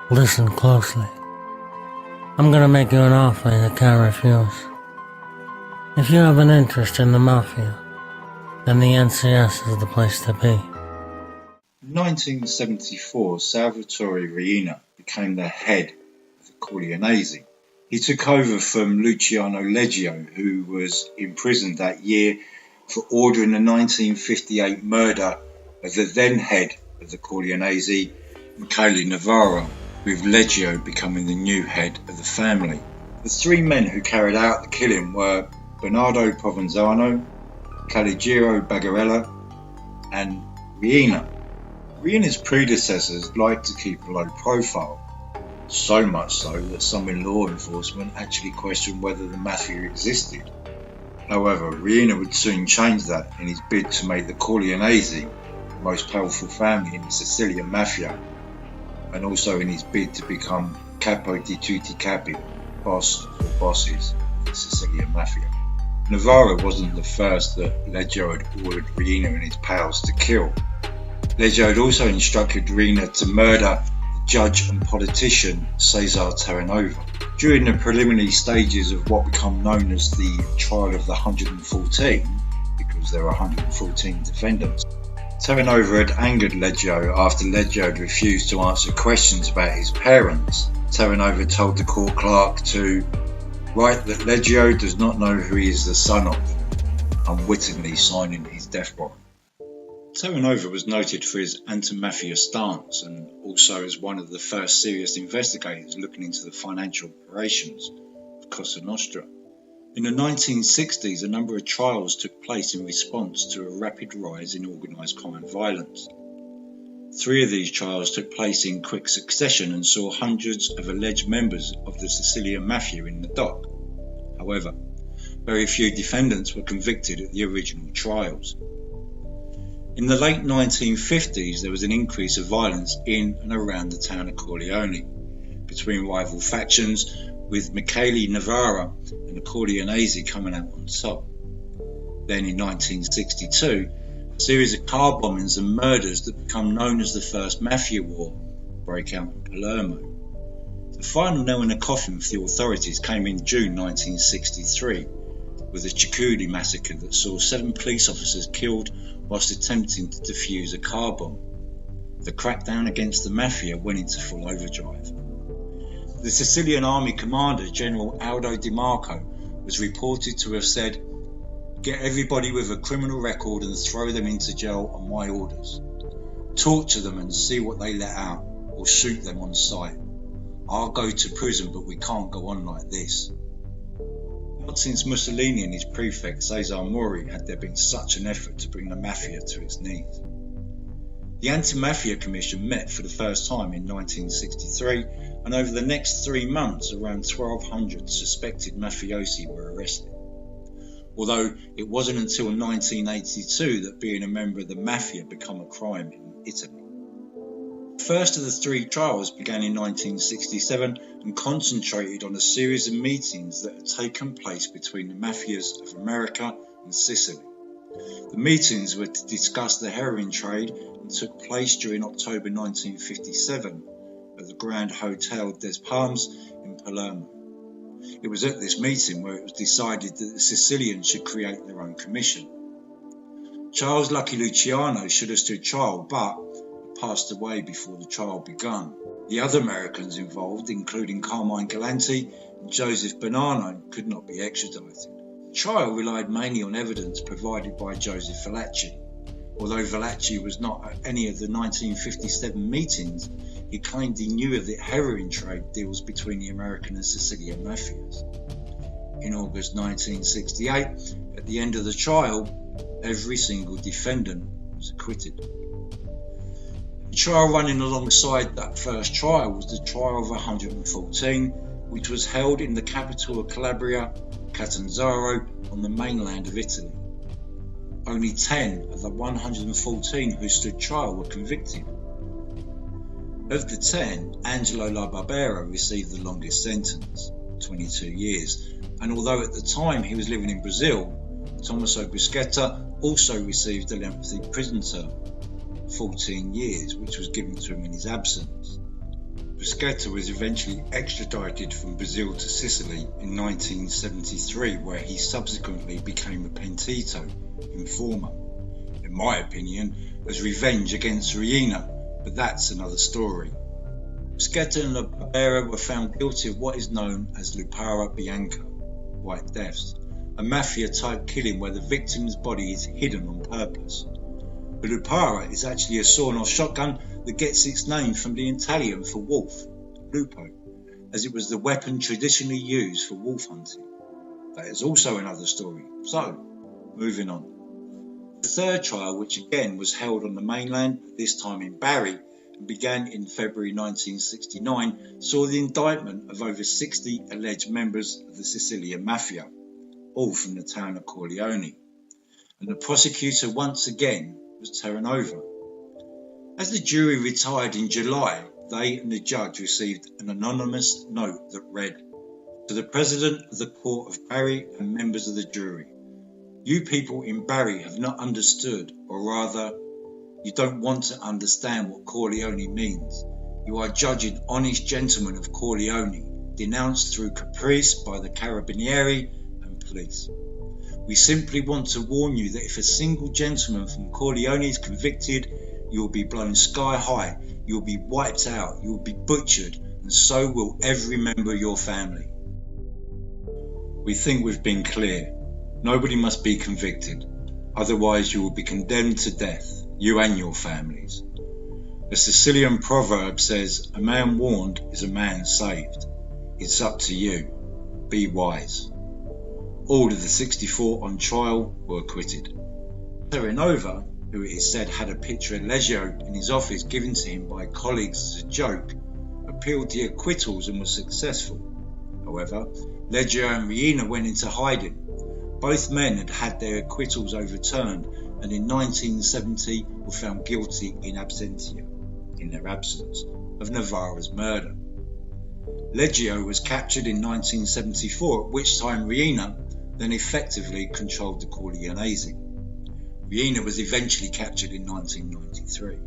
Listen closely. I'm gonna make you an offer you can't refuse. If you have an interest in the Mafia, then the NCS is the place to be. In 1974, Salvatore Riina became the head of the Corleonesi. He took over from Luciano Leggio, who was imprisoned that year for ordering the 1958 murder of the then head of the Corleonesi, Michele Navarro, with Leggio becoming the new head of the family. The three men who carried out the killing were Bernardo Provenzano, Calogero Bagarella, and Riina. Riina's predecessors liked to keep a low profile, so much so that some in law enforcement actually questioned whether the Mafia existed. However, Riina would soon change that in his bid to make the Corleonesi the most powerful family in the Sicilian Mafia, and also in his bid to become Capo di tutti capi, boss or bosses of the Sicilian Mafia. Navarro wasn't the first that Leggio had ordered Riina and his pals to kill. Leggio had also instructed Riina to murder the judge and politician Cesare Terranova. During the preliminary stages of what became known as the trial of the 114, because there were 114 defendants, Terranova had angered Leggio after Leggio had refused to answer questions about his parents. Terranova told the court clerk to write that Leggio does not know who he is the son of, unwittingly signing his death warrant. Terranova was noted for his anti-mafia stance and also as one of the first serious investigators looking into the financial operations of Cosa Nostra. In the 1960s, a number of trials took place in response to a rapid rise in organised crime violence. 3 of these trials took place in quick succession and saw hundreds of alleged members of the Sicilian Mafia in the dock. However, very few defendants were convicted at the original trials. In the late 1950s, there was an increase of violence in and around the town of Corleone between rival factions, with Michele Navarro and the Corleonesi coming out on top. Then in 1962, a series of car bombings and murders that became known as the First Mafia War broke out in Palermo. The final nail in the coffin for the authorities came in June 1963 with the Ciccudi massacre that saw 7 police officers killed whilst attempting to defuse a car bomb. The crackdown against the Mafia went into full overdrive. The Sicilian Army commander, General Aldo Di Marco, was reported to have said, "Get everybody with a criminal record and throw them into jail on my orders. Torture them and see what they let out, or shoot them on sight. I'll go to prison, but we can't go on like this." Not since Mussolini and his prefect Cesare Mori had there been such an effort to bring the Mafia to its knees. The Anti-Mafia Commission met for the first time in 1963, and over the next 3 months around 1,200 suspected mafiosi were arrested. Although it wasn't until 1982 that being a member of the Mafia became a crime in Italy. The first of the 3 trials began in 1967 and concentrated on a series of meetings that had taken place between the Mafias of America and Sicily. The meetings were to discuss the heroin trade and took place during October 1957 at the Grand Hotel des Palms in Palermo. It was at this meeting where it was decided that the Sicilians should create their own commission. Charles Lucky Luciano should have stood trial, but passed away before the trial began. The other Americans involved, including Carmine Galanti and Joseph Bonanno, could not be extradited. The trial relied mainly on evidence provided by Joseph Valachi. Although Valachi was not at any of the 1957 meetings, he claimed he knew of the heroin trade deals between the American and Sicilian mafias. In August 1968, at the end of the trial, every single defendant was acquitted. The trial running alongside that first trial was the trial of 114, which was held in the capital of Calabria, Catanzaro, on the mainland of Italy. Only 10 of the 114 who stood trial were convicted. Of the 10, Angelo La Barbera received the longest sentence, 22 years, and although at the time he was living in Brazil, Tommaso Buscetta also received a lengthy prison term, 14 years, which was given to him in his absence. Bruschetta was eventually extradited from Brazil to Sicily in 1973, where he subsequently became a pentito informer. In my opinion, as revenge against Riina, but that's another story. Bruschetta and La Barbera were found guilty of what is known as Lupara Bianca, White Deaths, a mafia-type killing where the victim's body is hidden on purpose. The Lupara is actually a sawn-off shotgun that gets its name from the Italian for wolf, lupo, as it was the weapon traditionally used for wolf hunting. That is also another story. So, moving on. The third trial, which again was held on the mainland, this time in Bari, and began in February 1969, saw the indictment of over 60 alleged members of the Sicilian Mafia, all from the town of Corleone. And the prosecutor once again was Terranova. As the jury retired in July, they and the judge received an anonymous note that read, "To the President of the Court of Bari and members of the jury, you people in Bari have not understood, or rather, you don't want to understand what Corleone means. You are judging honest gentlemen of Corleone, denounced through caprice by the Carabinieri and police. We simply want to warn you that if a single gentleman from Corleone is convicted, you will be blown sky high, you will be wiped out, you will be butchered, and so will every member of your family. We think we've been clear. Nobody must be convicted, otherwise you will be condemned to death, you and your families. The Sicilian proverb says, a man warned is a man saved. It's up to you. Be wise." All of the 64 on trial were acquitted. Terranova, who it is said had a picture of Leggio in his office given to him by colleagues as a joke, appealed the acquittals and was successful. However, Leggio and Riina went into hiding. Both men had had their acquittals overturned and in 1970 were found guilty in absentia, in their absence, of Novara's murder. Leggio was captured in 1974, at which time Riina then effectively controlled the Corleonese. Riina was eventually captured in 1993.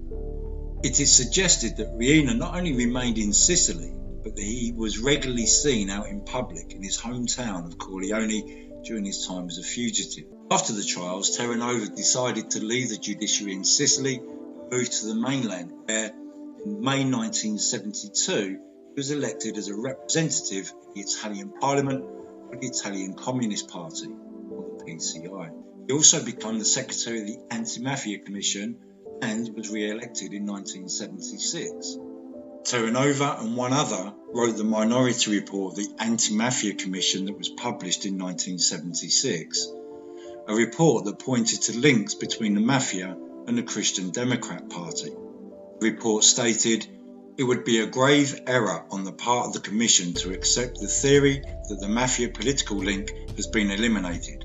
It is suggested that Riina not only remained in Sicily, but that he was regularly seen out in public in his hometown of Corleone during his time as a fugitive. After the trials, Terranova decided to leave the judiciary in Sicily and move to the mainland, where in May 1972 he was elected as a representative in the Italian Parliament for the Italian Communist Party, or the PCI. He also became the Secretary of the Anti-Mafia Commission and was re-elected in 1976. Terranova and one other wrote the minority report of the Anti-Mafia Commission that was published in 1976, a report that pointed to links between the Mafia and the Christian Democrat Party. The report stated, "It would be a grave error on the part of the Commission to accept the theory that the Mafia political link has been eliminated.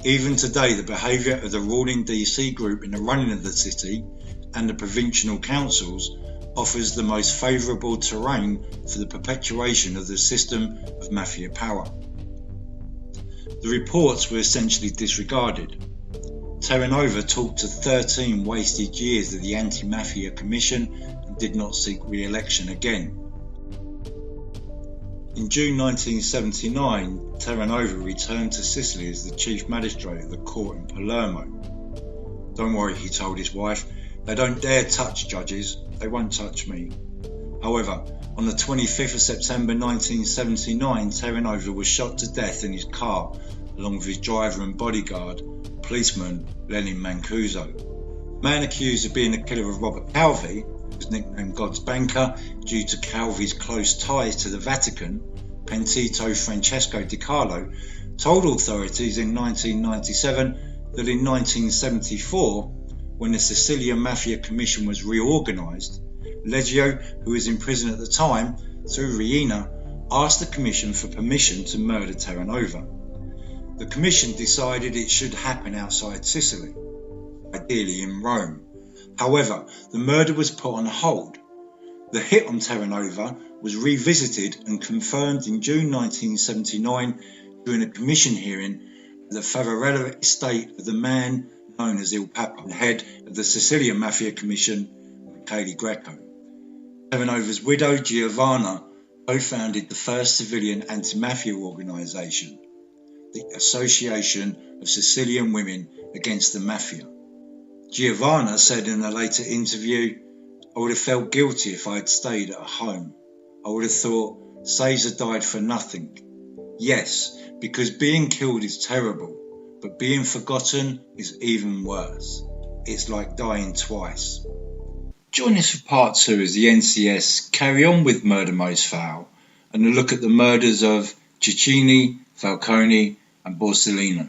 Even today, the behaviour of the ruling DC group in the running of the city and the provincial councils offers the most favourable terrain for the perpetuation of the system of Mafia power." The reports were essentially disregarded. Terranova talked to 13 wasted years of the Anti-Mafia Commission and did not seek re-election again. In June 1979, Terranova returned to Sicily as the chief magistrate of the court in Palermo. "Don't worry," he told his wife, "they don't dare touch judges, they won't touch me." However, on the 25th of September 1979, Terranova was shot to death in his car, along with his driver and bodyguard, policeman Lenin Mancuso. The man accused of being the killer of Robert Calvi, who was nicknamed God's Banker due to Calvi's close ties to the Vatican, Pentito Francesco Di Carlo, told authorities in 1997 that in 1974, when the Sicilian Mafia Commission was reorganised, Leggio, who was in prison at the time, through Riina, asked the Commission for permission to murder Terranova. The Commission decided it should happen outside Sicily, ideally in Rome. However, the murder was put on hold. The hit on Terranova was revisited and confirmed in June 1979 during a Commission hearing at the Favorella estate of the man known as Il Papa, head of the Sicilian Mafia Commission, Michele Greco. Terranova's widow, Giovanna, co-founded the first civilian anti-mafia organisation, the Association of Sicilian Women Against the Mafia. Giovanna said in a later interview, "I would have felt guilty if I had stayed at home. I would have thought, Cesar died for nothing. Yes, because being killed is terrible, but being forgotten is even worse. It's like dying twice." Join us for part 2 as the NCS carry on with Murder Most Foul and a look at the murders of Cecchini, Falcone and Borsellino.